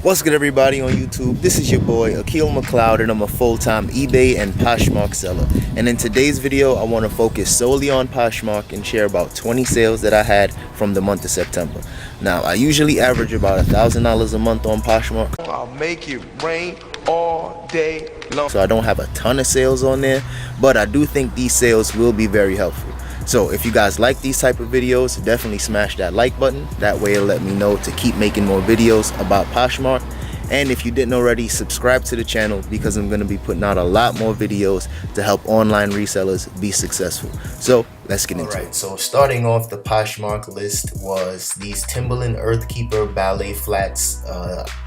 What's good, everybody on YouTube? This is your boy Akil McLeod, and I'm a full-time eBay and PoshMark seller. And in today's video, I want to focus solely on PoshMark and share about 20 sales that I had from the month of September. Now, I usually average about $1,000 a month on PoshMark. I'll make it rain all day long. So I don't have a ton of sales on there, but I do think these sales will be very helpful. So if you guys like these type of videos, definitely smash that like button. That way it'll let me know to keep making more videos about PoshMark. And if you didn't already, subscribe to the channel because I'm going to be putting out a lot more videos to help online resellers be successful. So let's get into it. So starting off the PoshMark list was these Timberland Earthkeeper ballet flats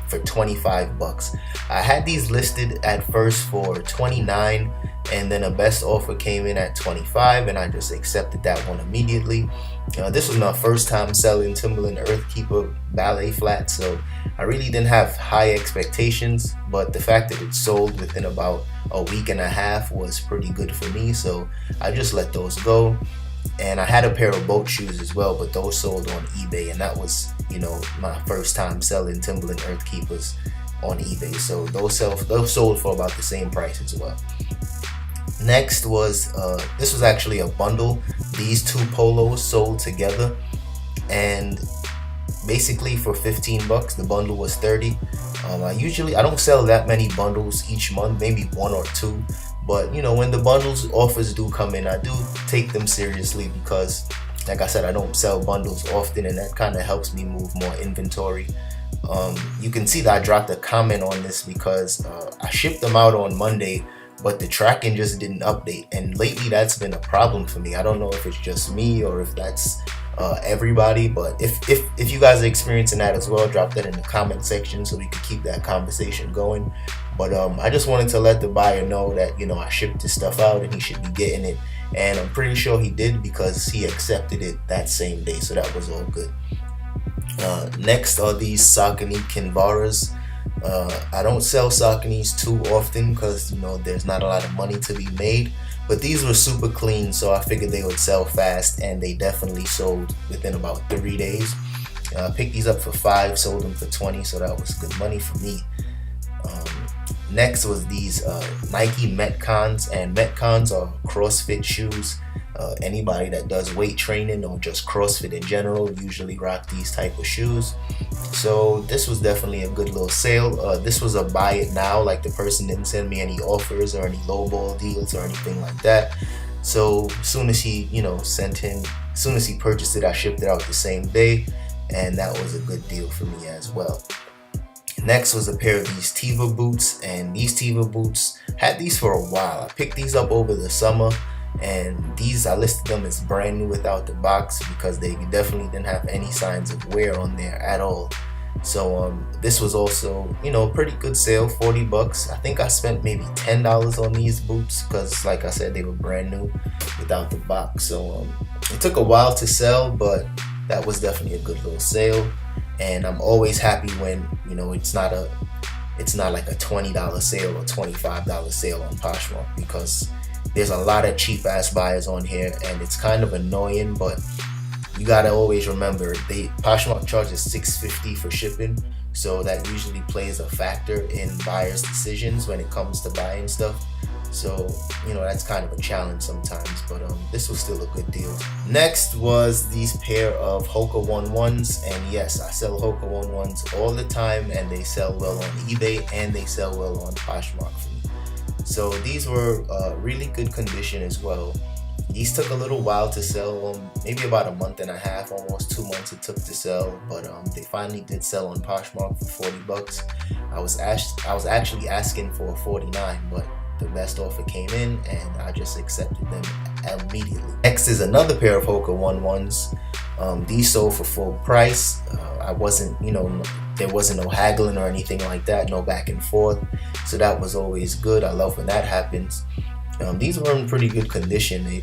for 25 bucks. I had these listed at first for 29, and then a best offer came in at 25, and I just accepted that one immediately. This was my first time selling Timberland Earthkeeper ballet flats, so I really didn't have high expectations, but the fact that it sold within about a week and a half was pretty good for me, so I just let those go. And I had a pair of boat shoes as well, but those sold on eBay, and that was, you know, my first time selling Timberland Earthkeepers on eBay, so those sold for about the same price as well. Next was this was actually a bundle. These two polos sold together, and basically for 15 bucks. The bundle was 30. I don't sell that many bundles each month, maybe one or two, but you know, when the bundles offers do come in, I do take them seriously because, like I said, I don't sell bundles often, and that kind of helps me move more inventory. You can see that I dropped a comment on this because I shipped them out on Monday, but the tracking just didn't update, and lately that's been a problem for me. I don't know if it's just me or if that's everybody, but if you guys are experiencing that as well, drop that in the comment section so we can keep that conversation going. But I just wanted to let the buyer know that, you know, I shipped this stuff out and he should be getting it, and I'm pretty sure he did because he accepted it that same day, so that was all good. Next are these Saucony Kinvaras. I don't sell Sauconys too often because, you know, there's not a lot of money to be made, but these were super clean, so I figured they would sell fast, and they definitely sold within about 3 days. I picked these up for 5, sold them for 20, so that was good money for me. Next was these Nike Metcons, and Metcons are CrossFit shoes. Anybody that does weight training or just CrossFit in general usually rock these type of shoes. So this was definitely a good little sale. This was a buy it now, like the person didn't send me any offers or any lowball deals or anything like that. So as soon as he, you know, as soon as he purchased it, I shipped it out the same day, and that was a good deal for me as well. Next was a pair of these TiVo Boots, and these TiVo Boots, had these for a while. I picked these up over the summer, and these I listed them as brand new without the box because they definitely didn't have any signs of wear on there at all. So this was also, you know, a pretty good sale, 40 bucks. I think I spent maybe $10 on these boots because, like I said, they were brand new without the box. So it took a while to sell, but that was definitely a good little sale. And I'm always happy when, you know, it's not like a $20 sale or $25 sale on PoshMark, because there's a lot of cheap ass buyers on here, and it's kind of annoying, but you gotta always remember PoshMark charges $6.50 for shipping, so that usually plays a factor in buyers' decisions when it comes to buying stuff. So, you know, that's kind of a challenge sometimes, but this was still a good deal. Next was these pair of Hoka One Ones, and yes, I sell Hoka One Ones all the time, and they sell well on eBay and they sell well on PoshMark for me. So these were really good condition as well. These took a little while to sell, maybe about a month and a half, almost 2 months it took to sell, but they finally did sell on PoshMark for 40 bucks. I was actually asking for 49, but the best offer came in, and I just accepted them immediately. Next is another pair of Hoka One Ones. These sold for full price. I wasn't, you know, there wasn't no haggling or anything like that, no back and forth. So that was always good. I love when that happens. These were in pretty good condition,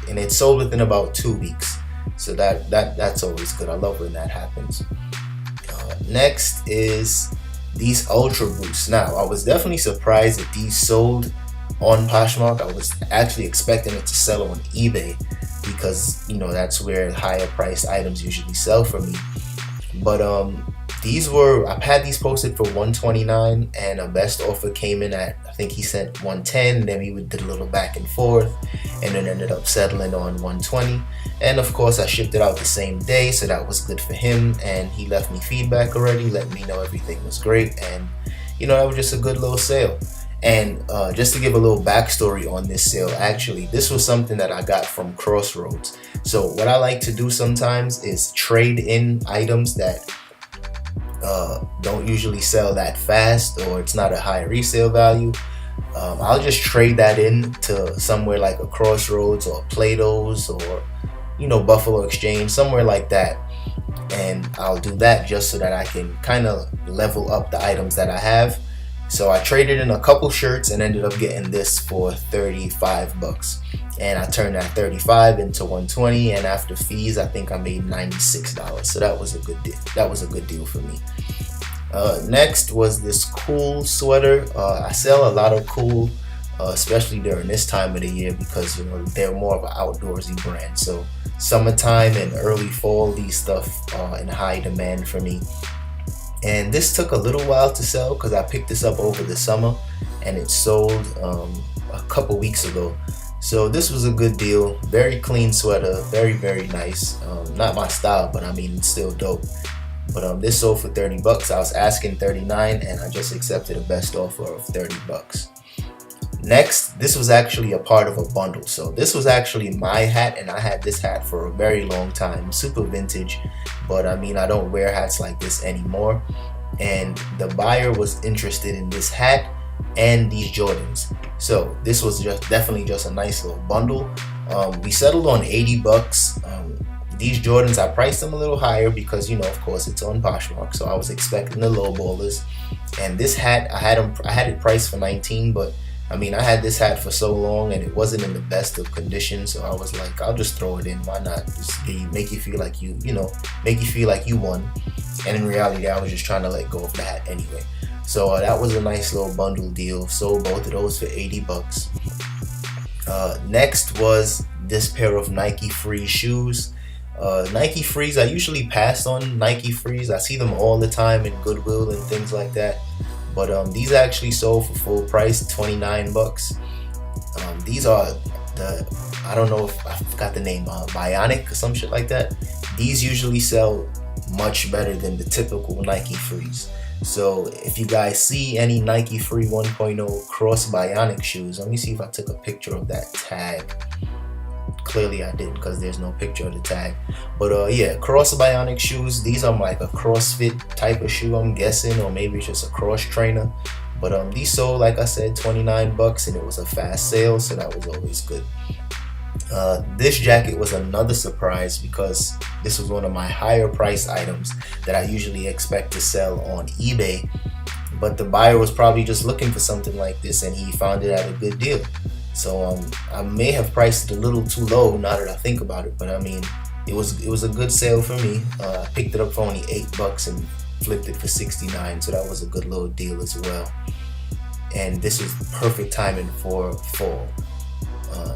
and it sold within about 2 weeks. So that's always good. I love when that happens. Next is these Ultra Boosts. Now, I was definitely surprised that these sold on PoshMark. I was actually expecting it to sell on eBay because, you know, that's where higher priced items usually sell for me. But I've had these posted for $129, and a best offer came in at, I think he said $110. Then we did a little back and forth, and then ended up settling on $120. And of course, I shipped it out the same day, so that was good for him. And he left me feedback already, let me know everything was great, and that was just a good little sale. And just to give a little backstory on this sale, actually, this was something that I got from Crossroads. So what I like to do sometimes is trade in items that don't usually sell that fast, or it's not a high resale value. I'll just trade that in to somewhere like a Crossroads or Plato's or Buffalo Exchange, somewhere like that. And I'll do that just so that I can kind of level up the items that I have. So I traded in a couple shirts and ended up getting this for $35. And I turned that 35 into 120, and after fees, I think I made $96. So that was a good deal. That was a good deal for me. Next was this cool sweater. I sell a lot of cool, especially during this time of the year, because they're more of an outdoorsy brand. So summertime and early fall, these stuff are in high demand for me. And this took a little while to sell because I picked this up over the summer, and it sold a couple weeks ago. So this was a good deal. Very clean sweater, very, very nice. Not my style, but I mean, it's still dope. But this sold for $30. I was asking $39, and I just accepted a best offer of $30. Next, this was actually a part of a bundle. So this was actually my hat, and I had this hat for a very long time. Super vintage, but I mean, I don't wear hats like this anymore. And the buyer was interested in this hat and these Jordans. So this was definitely just a nice little bundle. We settled on $80. These Jordans, I priced them a little higher because, of course, it's on PoshMark, so I was expecting the low ballers. And this hat, I had it priced for $19, but I mean, I had this hat for so long and it wasn't in the best of condition, so I was like, I'll just throw it in. Why not? Just make you feel like you won. And in reality, I was just trying to let go of the hat anyway. So that was a nice little bundle deal. Sold both of those for $80. Next was this pair of Nike Free shoes. Nike Frees, I usually pass on Nike Frees. I see them all the time in Goodwill and things like that. But these actually sold for full price, $29. These are I don't know if I forgot the name, Bionic or some shit like that. These usually sell much better than the typical Nike Frees. So if you guys see any Nike Free 1.0 Cross Bionic shoes, let me see if I took a picture of that tag. Clearly I didn't, because there's no picture of the tag. But yeah, Cross Bionic shoes. These are like a CrossFit type of shoe, I'm guessing, or maybe it's just a cross trainer. But these sold, like I said, $29, and it was a fast sale, so that was always good. This jacket was another surprise because this was one of my higher price items that I usually expect to sell on eBay. But the buyer was probably just looking for something like this, and he found it at a good deal. So I may have priced it a little too low now that I think about it, but I mean, it was a good sale for me. I picked it up for only $8 and flipped it for $69, so that was a good little deal as well. And this was perfect timing for fall.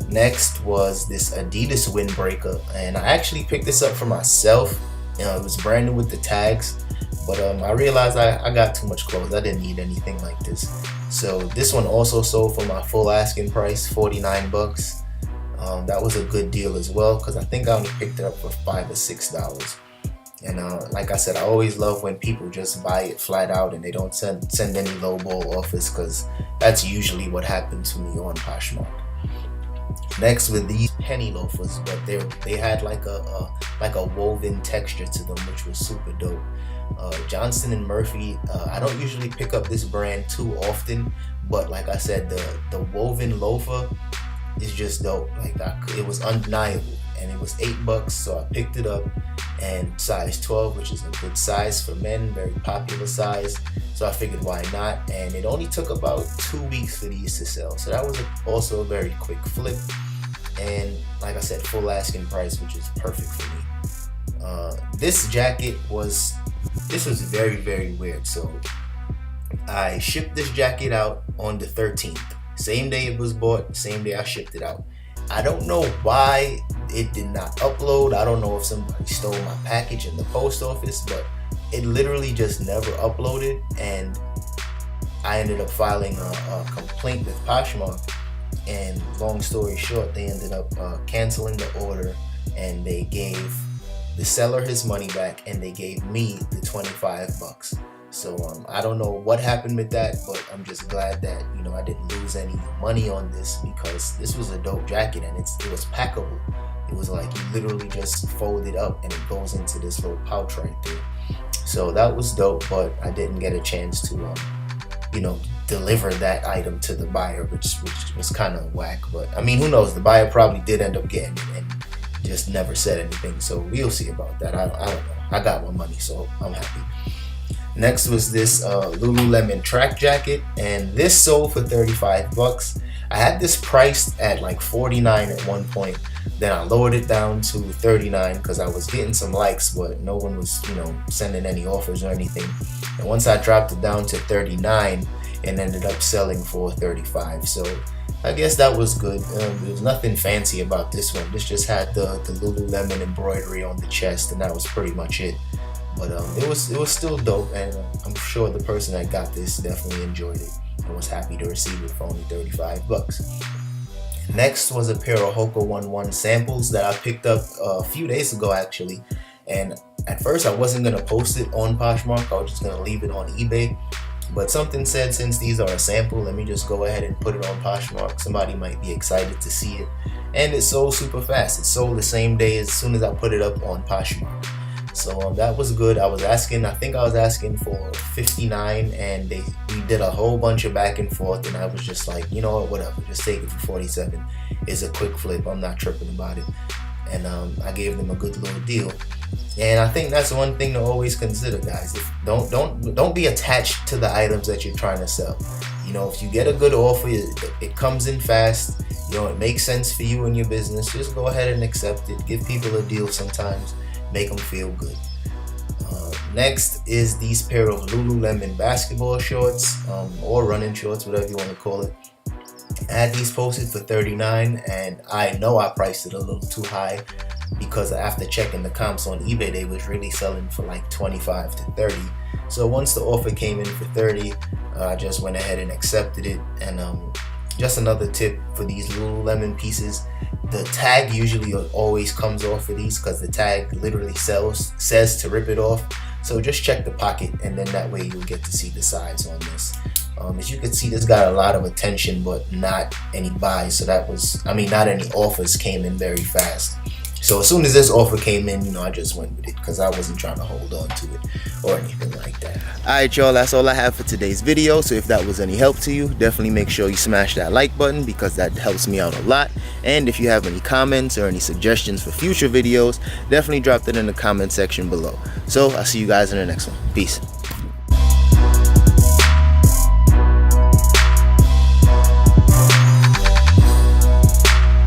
Next was this Adidas Windbreaker, and I actually picked this up for myself. It was brand new with the tags, but I realized I got too much clothes. I didn't need anything like this. So this one also sold for my full asking price, $49. That was a good deal as well, because I think I only picked it up for $5 or $6. And like I said, I always love when people just buy it flat out and they don't send any lowball offers, because that's usually what happened to me on PoshMark. Next with these penny loafers, but they had like a woven texture to them, which was super dope. Johnston & Murphy, I don't usually pick up this brand too often, but like I said, the woven loafer is just dope. Like it was undeniable, and it was $8, so I picked it up. And size 12, which is a good size for men, very popular size, so I figured why not. And it only took about 2 weeks for these to sell, so that was also a very quick flip. And like I said, full asking price, which is perfect for me. This jacket was very, very weird. So I shipped this jacket out on the 13th, same day it was bought, same day I shipped it out. I don't know why it did not upload. I don't know if somebody stole my package in the post office, but it literally just never uploaded, and I ended up filing a complaint with PoshMark. And long story short, they ended up canceling the order, and they gave the seller his money back, and they gave me the $25. So I don't know what happened with that, but I'm just glad that, you know, I didn't lose any money on this, because this was a dope jacket, and it was packable. It was like you literally just fold it up and it goes into this little pouch right there. So that was dope, but I didn't get a chance to you know, deliver that item to the buyer, which was kind of whack. But I mean, who knows? The buyer probably did end up getting it and just never said anything. So we'll see about that. I don't know. I got my money, so I'm happy. Next was this Lululemon track jacket, and this sold for $35. I had this priced at like $49 at one point. Then I lowered it down to $39 because I was getting some likes, but no one was, you know, sending any offers or anything. And once I dropped it down to $39, it ended up selling for $35. So I guess that was good. There was nothing fancy about this one. This just had the Lululemon embroidery on the chest, and that was pretty much it. But it was still dope, and I'm sure the person that got this definitely enjoyed it and was happy to receive it for only $35. Next was a pair of Hoka One One samples that I picked up a few days ago actually, and at first I wasn't gonna post it on PoshMark. I was just gonna leave it on eBay, but something said, since these are a sample, let me just go ahead and put it on PoshMark. Somebody might be excited to see it, and it sold super fast. It sold the same day as soon as I put it up on PoshMark. So that was good. I think I was asking for $59, and we did a whole bunch of back and forth, and I was just like, you know what, whatever, just take it for $47. It's a quick flip. I'm not tripping about it. And I gave them a good little deal. And I think that's one thing to always consider, guys. Don't be attached to the items that you're trying to sell. You know, if you get a good offer, it comes in fast, you know, it makes sense for you and your business, just go ahead and accept it. Give people a deal sometimes. Make them feel good. Next is these pair of Lululemon basketball shorts, or running shorts, whatever you want to call it. I had these posted for $39, and I know I priced it a little too high, because after checking the comps on eBay, they was really selling for like $25 to $30. So once the offer came in for $30, I just went ahead and accepted it. And just another tip for these Lululemon pieces, the tag usually always comes off for these, because the tag literally says to rip it off. So just check the pocket, and then that way you'll get to see the size on this. As you can see, this got a lot of attention, but not any buys. So not any offers came in very fast. So as soon as this offer came in, you know, I just went with it, because I wasn't trying to hold on to it or anything like that. Alright y'all, that's all I have for today's video. So if that was any help to you, definitely make sure you smash that like button, because that helps me out a lot. And if you have any comments or any suggestions for future videos, definitely drop that in the comment section below. So I'll see you guys in the next one. Peace.